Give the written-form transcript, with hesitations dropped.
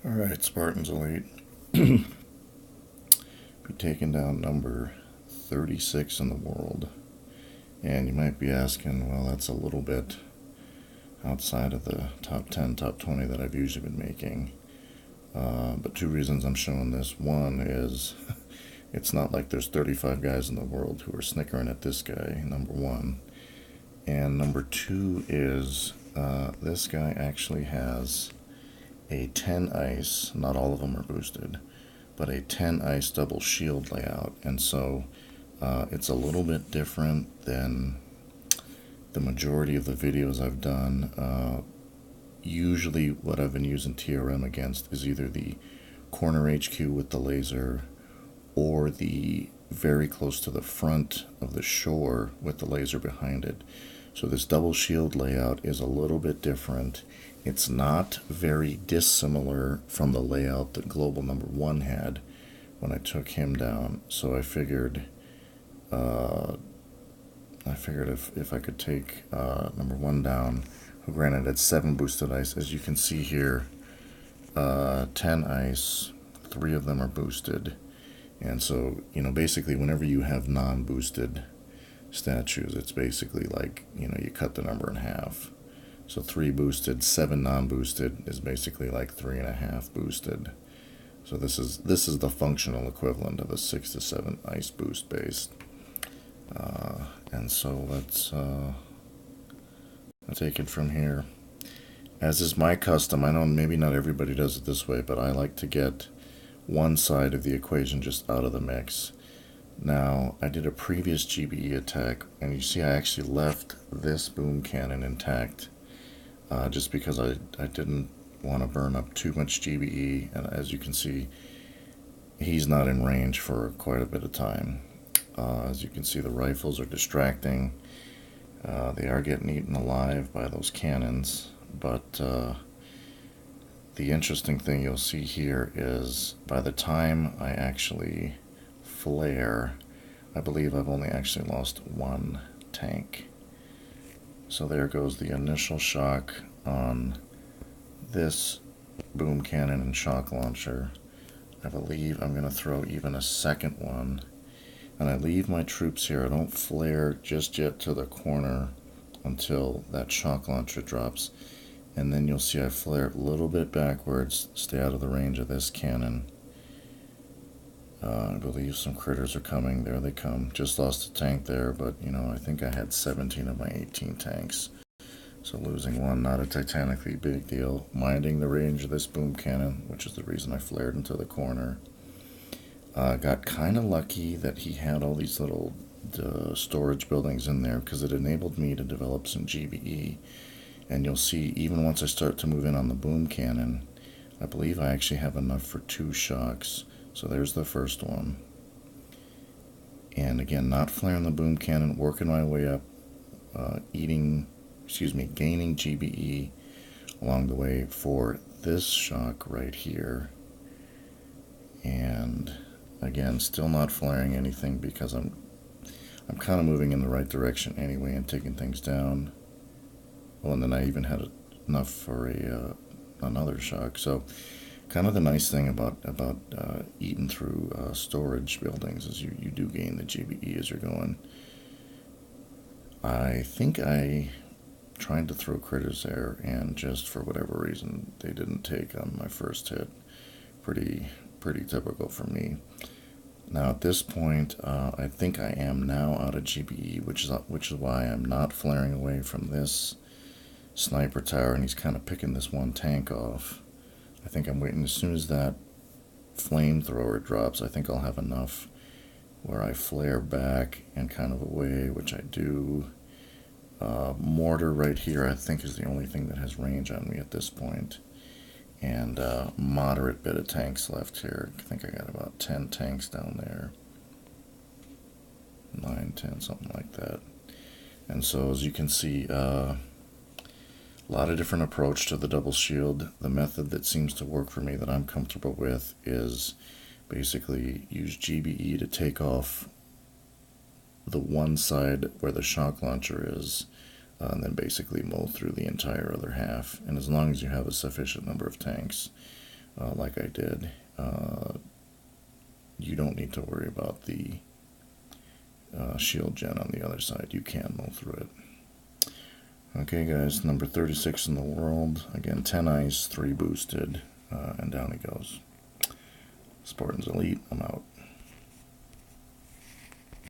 Alright, Spartans Elite. Be taking down number 36 in the world. And you might be asking, well, that's a little bit outside of the top 10, top 20 that I've usually been making. But two reasons I'm showing this. One is it's not like there's 35 guys in the world who are snickering at this guy, number one. And number two is this guy actually has a 10 ice, not all of them are boosted, but a 10 ice double shield layout. And so it's a little bit different than the majority of the videos I've done. Usually what I've been using TRM against is either the corner HQ with the laser or the very close to the front of the shore with the laser behind it. So this double shield layout is a little bit different. It's not very dissimilar from the layout that Global number 1 had when I took him down. So I figured if I could take number 1 down, who granted had 7 boosted ice, as you can see here, 10 ice, 3 of them are boosted. And so, basically whenever you have non-boosted statues, it's basically like, you cut the number in half. So 3 boosted, 7 non-boosted is basically like 3.5 boosted. So this is the functional equivalent of a 6 to 7 ice boost base. And so let's take it from here. As is my custom, I know maybe not everybody does it this way, but I like to get one side of the equation just out of the mix. Now, I did a previous GBE attack, and you see I actually left this boom cannon intact just because I didn't want to burn up too much GBE, and as you can see, he's not in range for quite a bit of time. As you can see, the rifles are distracting. They are getting eaten alive by those cannons, but the interesting thing you'll see here is by the time I actually flare, I believe I've only actually lost 1 tank. So there goes the initial shock on this boom cannon and shock launcher. I believe I'm going to throw even a second one. And I leave my troops here. I don't flare just yet to the corner until that shock launcher drops. And then you'll see I flare a little bit backwards, stay out of the range of this cannon. I believe some critters are coming. There they come. Just lost a tank there, but I think I had 17 of my 18 tanks. So losing one, not a titanically big deal. Minding the range of this boom cannon, which is the reason I flared into the corner. Got kind of lucky that he had all these little storage buildings in there because it enabled me to develop some GBE. And you'll see, even once I start to move in on the boom cannon, I believe I actually have enough for 2 shocks. So there's the first one. And again, not flaring the boom cannon, working my way up, gaining GBE along the way for this shock right here. And again, still not flaring anything because I'm kind of moving in the right direction anyway and taking things down. Well, and then I even had enough for another shock. So kind of the nice thing about eating through storage buildings is you do gain the GBE as you're going. I think I tried to throw critters there, and just for whatever reason they didn't take on my first hit. Pretty typical for me. Now at this point, I think I am now out of GBE, which is why I'm not flaring away from this sniper tower, and he's kind of picking this one tank off. I think I'm waiting as soon as that flamethrower drops. I think I'll have enough where I flare back and kind of away, which I do. Mortar right here I think is the only thing that has range on me at this point. And moderate bit of tanks left here. I think I got about 10 tanks down there. 9, 10, something like that. And so as you can see, a lot of different approach to the double shield. The method that seems to work for me that I'm comfortable with is basically use GBE to take off the one side where the shock launcher is, and then basically mow through the entire other half. And as long as you have a sufficient number of tanks, like I did, you don't need to worry about the shield gen on the other side. You can mow through it. Okay, guys, number 36 in the world. Again, 10 ice, 3 boosted, and down he goes. Spartans Elite, I'm out.